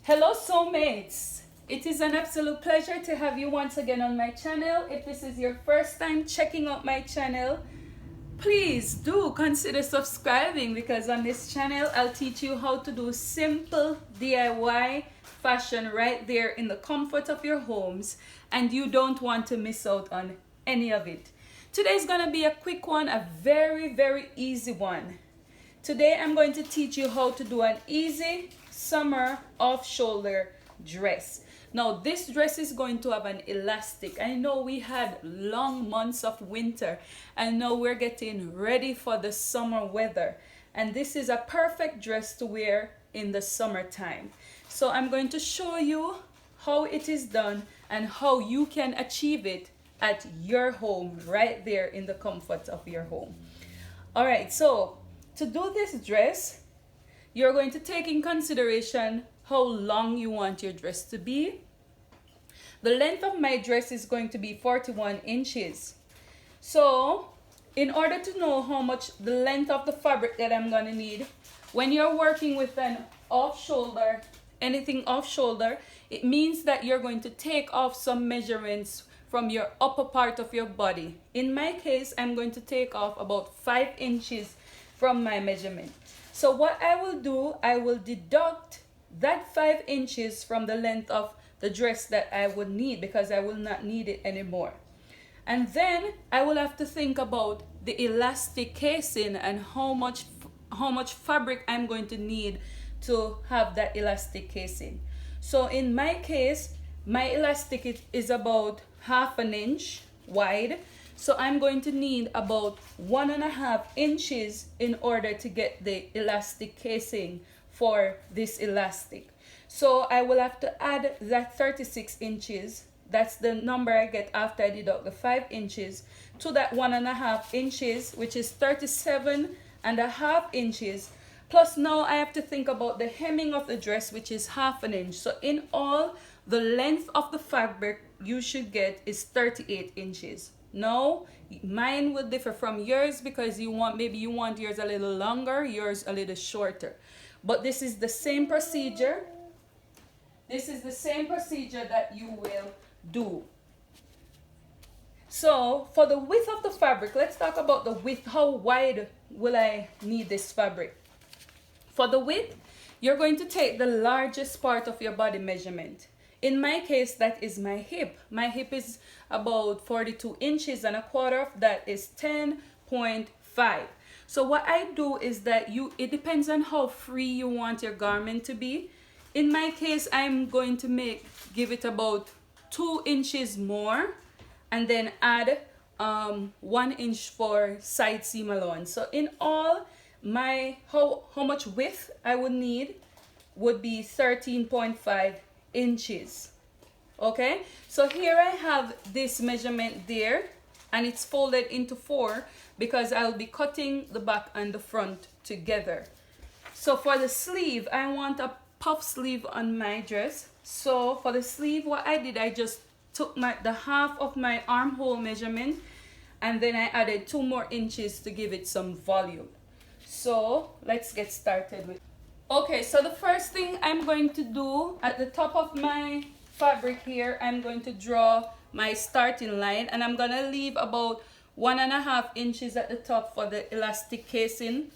Hello Sewmates! It is an absolute pleasure to have you once again on my channel. If this is your first time checking out my channel, please do consider subscribing, because on this channel I'll teach you how to do simple DIY fashion right there in the comfort of your homes, and you don't want to miss out on any of it. Today's gonna be a quick one, a very easy one. Today I'm going to teach you how to do an easy summer off-shoulder dress. Now this dress is going to have an elastic. I know we had long months of winter and now we're getting ready for the summer weather, and this is a perfect dress to wear in the summertime. So I'm going to show you how it is done and how you can achieve it at your home right there in the comfort of your home. All right, so to do this dress, you're going to take in consideration how long you want your dress to be. The length of my dress is going to be 41 inches. So in order to know how much the length of the fabric that I'm going to need, when you're working with an off-shoulder, anything off-shoulder, it means that you're going to take off some measurements from your upper part of your body. In my case, I'm going to take off about 5 inches from my measurement. So what I will do, I will deduct that 5 inches from the length of the dress that I would need, because I will not need it anymore. And then I will have to think about the elastic casing and how much fabric I'm going to need to have that elastic casing. So in my case, my elastic is about 1/2 inch wide. So I'm going to need about 1.5 inches in order to get the elastic casing for this elastic. So I will have to add that 36 inches. That's the number I get after I deduct the 5 inches to that 1.5 inches, which is 37.5 inches. Plus now I have to think about the hemming of the dress, which is 1/2 inch. So in all, the length of the fabric you should get is 38 inches. Now, mine will differ from yours because maybe you want yours a little longer, yours a little shorter. But this is the same procedure. This is the same procedure that you will do. So, for the width of the fabric, let's talk about the width. How wide will I need this fabric? For the width, you're going to take the largest part of your body measurement. In my case, that is my hip. My hip is about 42 inches and a quarter of that is 10.5. So what I do is that it depends on how free you want your garment to be. In my case, I'm going to give it about 2 inches more and then add 1 inch for side seam allowance. So in all, how much width I would need would be 13.5 inches. Okay, so here I have this measurement there, and it's folded into 4 because I'll be cutting the back and the front together. So for the sleeve, I want a puff sleeve on my dress. So for the sleeve, what I did, I just took the half of my armhole measurement and then I added 2 more inches to give it some volume. So let's get started with. Okay, so the first thing I'm going to do at the top of my fabric here, I'm going to draw my starting line, and I'm gonna leave about 1.5 inches at the top for the elastic casing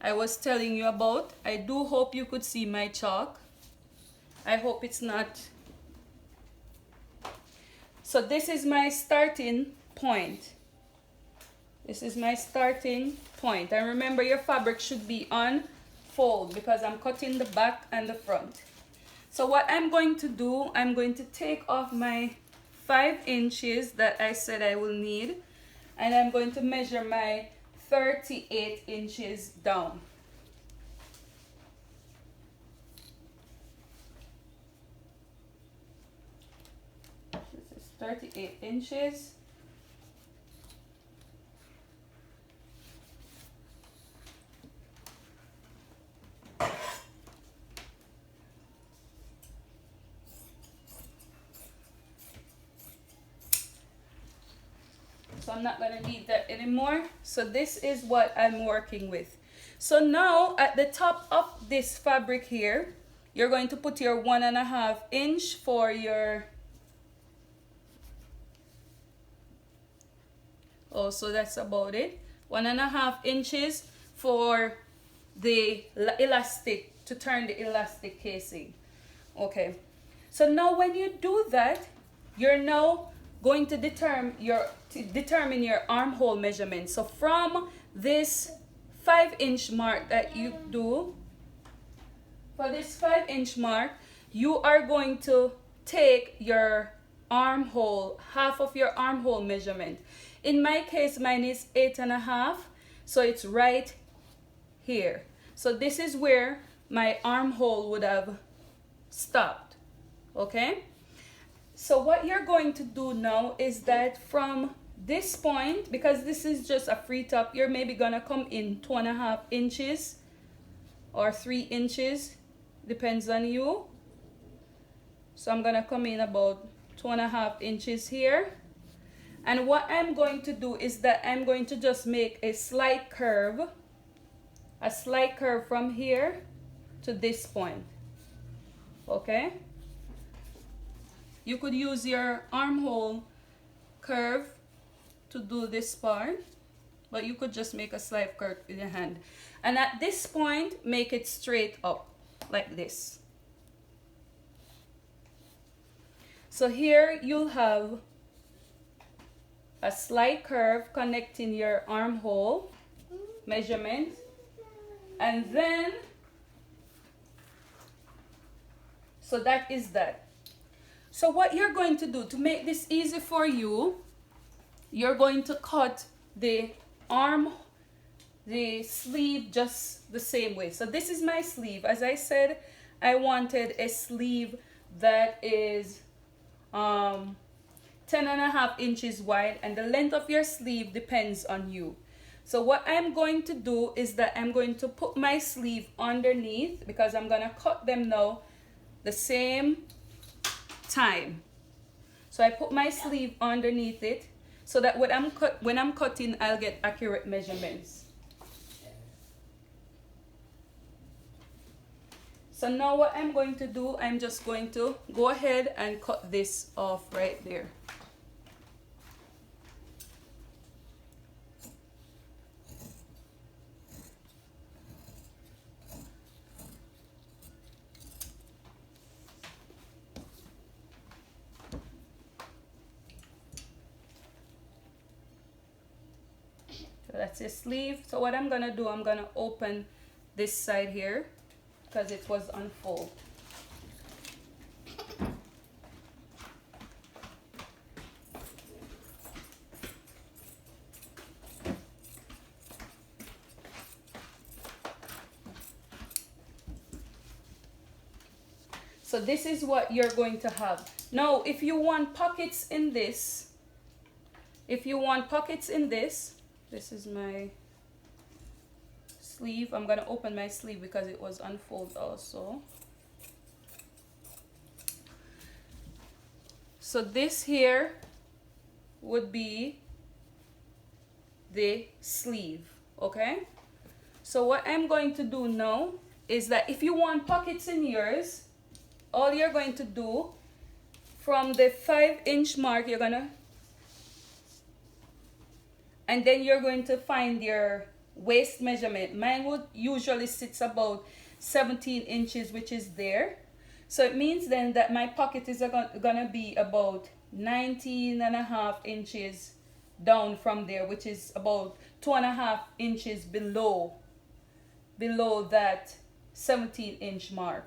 I was telling you about. I do hope you could see my chalk. I hope it's not. So this is my starting point. This is my starting point. And remember, your fabric should be on fold because I'm cutting the back and the front. So what I'm going to do, I'm going to take off my 5 inches that I said I will need, and I'm going to measure my 38 inches down. This is 38 inches. So I'm not going to need that anymore. So this is what I'm working with. So now at the top of this fabric here, you're going to put your 1.5 inch for your, oh, so that's about it. 1.5 inches for the elastic, to turn the elastic casing. Okay, so now when you do that, you're now going to determine your armhole measurement. So from this 5-inch mark that you do, for this 5-inch mark, you are going to take your armhole, half of your armhole measurement. In my case, mine is 8.5, so it's right here. So this is where my armhole would have stopped. Okay, so what you're going to do now is that from this point, because this is just a free top, you're maybe gonna come in 2.5 inches or 3 inches, depends on you. So I'm gonna come in about 2.5 inches here, and what I'm going to do is that I'm going to just make a slight curve from here to this point. Okay, you could use your armhole curve to do this part, but you could just make a slight curve with your hand, and at this point make it straight up like this. So here you'll have a slight curve connecting your armhole measurement, and then so that is that. So what you're going to do to make this easy for you, you're going to cut the sleeve just the same way. So this is my sleeve. As I said, I wanted a sleeve that is 10.5 inches wide, and the length of your sleeve depends on you. So what I'm going to do is that I'm going to put my sleeve underneath, because I'm gonna cut them now the same time. So I put my sleeve underneath it so that when I'm cutting, I'll get accurate measurements. So now what I'm going to do, I'm just going to go ahead and cut this off right there. So that's your sleeve. So what I'm gonna do, I'm gonna open this side here because it was unfold. So this is what you're going to have. Now, if you want pockets in this, this is my sleeve. I'm gonna open my sleeve because it was unfolded also. So this here would be the sleeve, okay? So what I'm going to do now is that if you want pockets in yours, all you're going to do from the 5-inch mark, you're gonna, and then you're going to find your waist measurement. Mine would usually sits about 17 inches, which is there. So it means then that my pocket is gonna be about 19.5 inches down from there, which is about 2.5 inches below that 17-inch mark.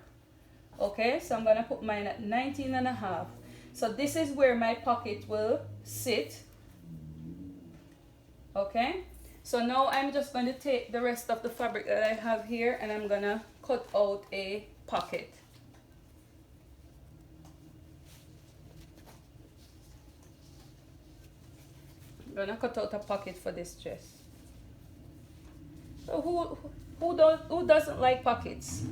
Okay, so I'm gonna put mine at 19.5. So this is where my pocket will sit. Okay, so now I'm just going to take the rest of the fabric that I have here and I'm gonna cut out a pocket. I'm gonna cut out a pocket for this dress. So who doesn't like pockets?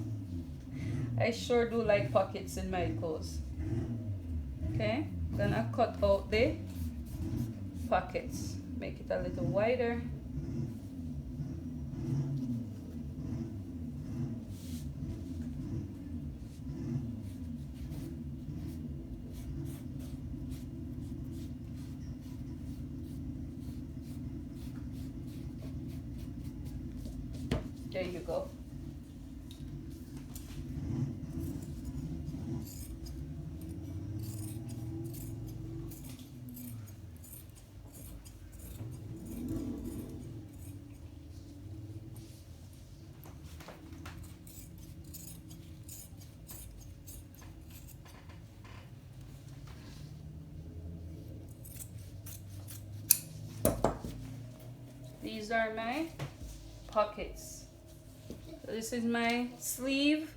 I sure do like pockets in my clothes. Okay, I'm gonna cut out the pockets. Make it a little wider. There you go. These are my pockets. So this is my sleeve,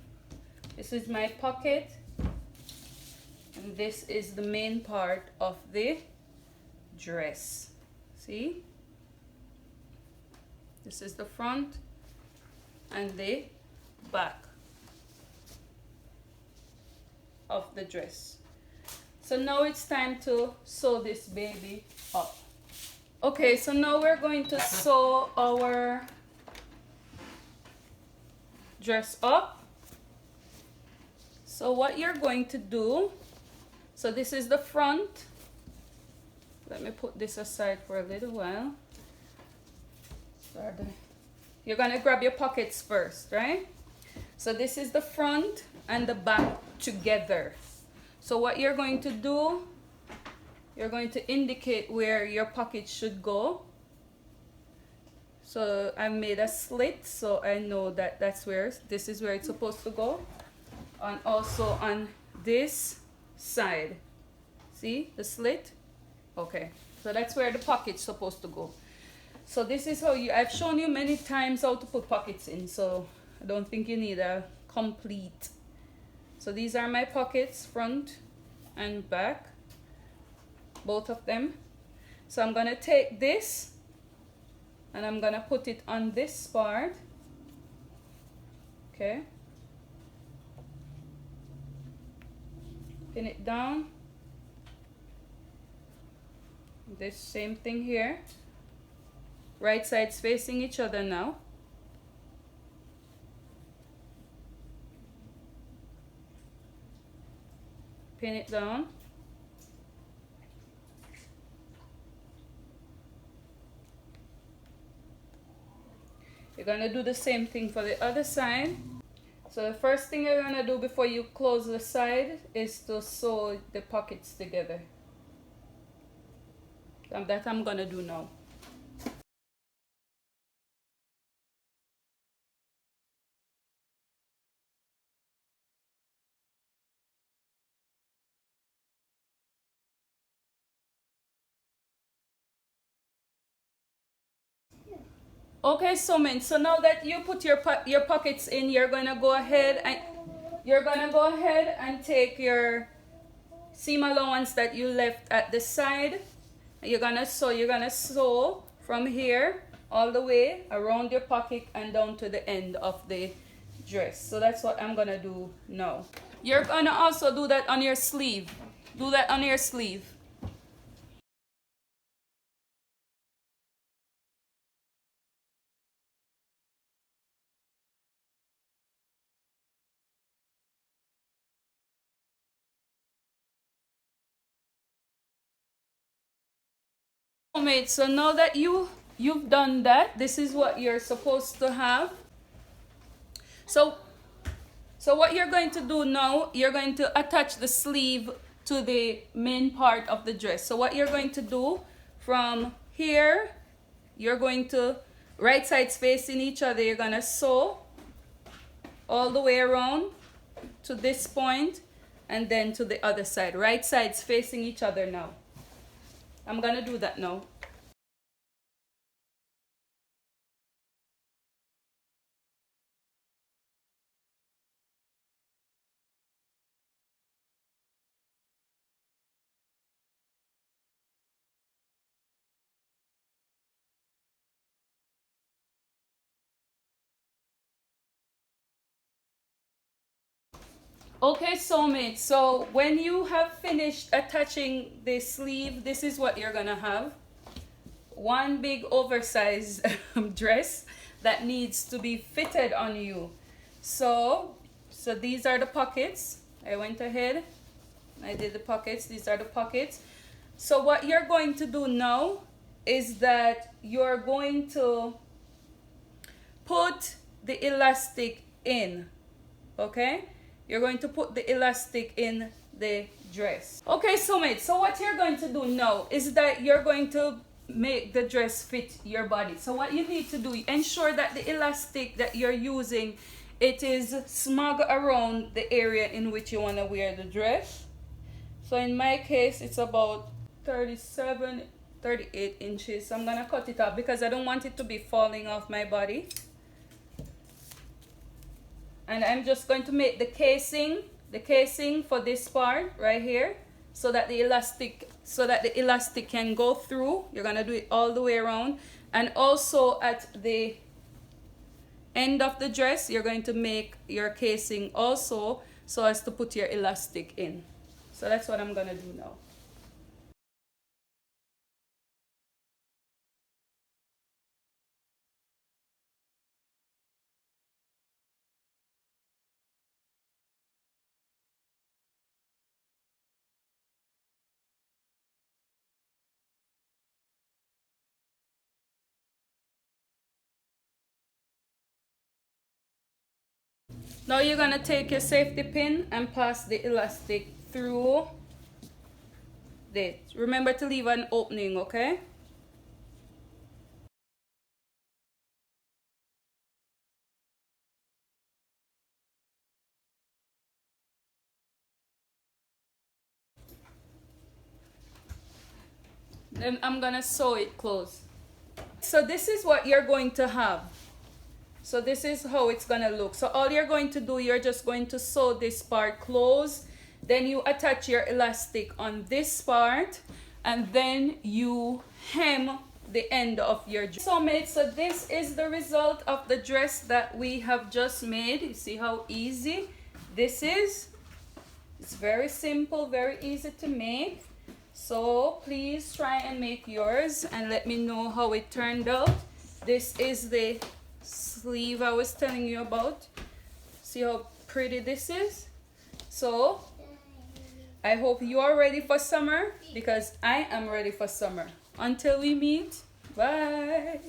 this is my pocket, and this is the main part of the dress. See? This is the front and the back of the dress. So now it's time to sew this baby up. Okay, so now we're going to sew our dress up. So what you're going to do, so this is the front. Let me put this aside for a little while. You're going to grab your pockets first, right? So this is the front and the back together. So what you're going to do, you're going to indicate where your pocket should go. So I made a slit, so I know that this is where it's supposed to go. And also on this side. See the slit? Okay, so that's where the pocket's supposed to go. So this is how I've shown you many times how to put pockets in, so I don't think you need a complete. So these are my pockets, front and back. Both of them. So I'm gonna take this and I'm gonna put it on this part. Okay. Pin it down. This same thing here. Right sides facing each other now. Pin it down. You're going to do the same thing for the other side. So the first thing you're going to do before you close the side is to sew the pockets together. And that I'm going to do now. Okay, Sewmates, so now that you put your pockets in, you're gonna go ahead and take your seam allowance that you left at the side. You're gonna sew from here all the way around your pocket and down to the end of the dress. So that's what I'm gonna do now. You're gonna also do that on your sleeve. Do that on your sleeve. So now that you've done that, this is what you're supposed to have. So what you're going to do now, you're going to attach the sleeve to the main part of the dress. So what you're going to do from here, you're going to right sides facing each other. You're going to sew all the way around to this point and then to the other side. Right sides facing each other now. I'm gonna do that now. Okay, Sewmates, so when you have finished attaching the sleeve, this is what you're gonna have. One big oversized dress that needs to be fitted on you. So these are the pockets. I went ahead, I did the pockets. These are the pockets. So what you're going to do now is that you're going to put the elastic in. Okay, you're going to put the elastic in the dress. Okay, Sewmates, so what you're going to do now is that you're going to make the dress fit your body. So what you need to do, ensure that the elastic that you're using, it is smug around the area in which you want to wear the dress. So in my case, it's about 38 inches. So I'm gonna cut it off because I don't want it to be falling off my body. And I'm just going to make the casing for this part right here, so that the elastic can go through. You're gonna do it all the way around, and also at the end of the dress you're going to make your casing also, so as to put your elastic in. So that's what I'm gonna do now. Now you're gonna take your safety pin and pass the elastic through it. Remember to leave an opening, okay? Then I'm gonna sew it closed. So this is what you're going to have. So this is how it's gonna look. So all you're going to do, you're just going to sew this part closed. Then you attach your elastic on this part, and then you hem the end of your dress. So this is the result of the dress that we have just made. You see how easy this is? It's very simple, very easy to make. So please try and make yours and let me know how it turned out. This is the sleeve I was telling you about. See how pretty this is? So I hope you are ready for summer, because I am ready for summer. Until we meet, bye.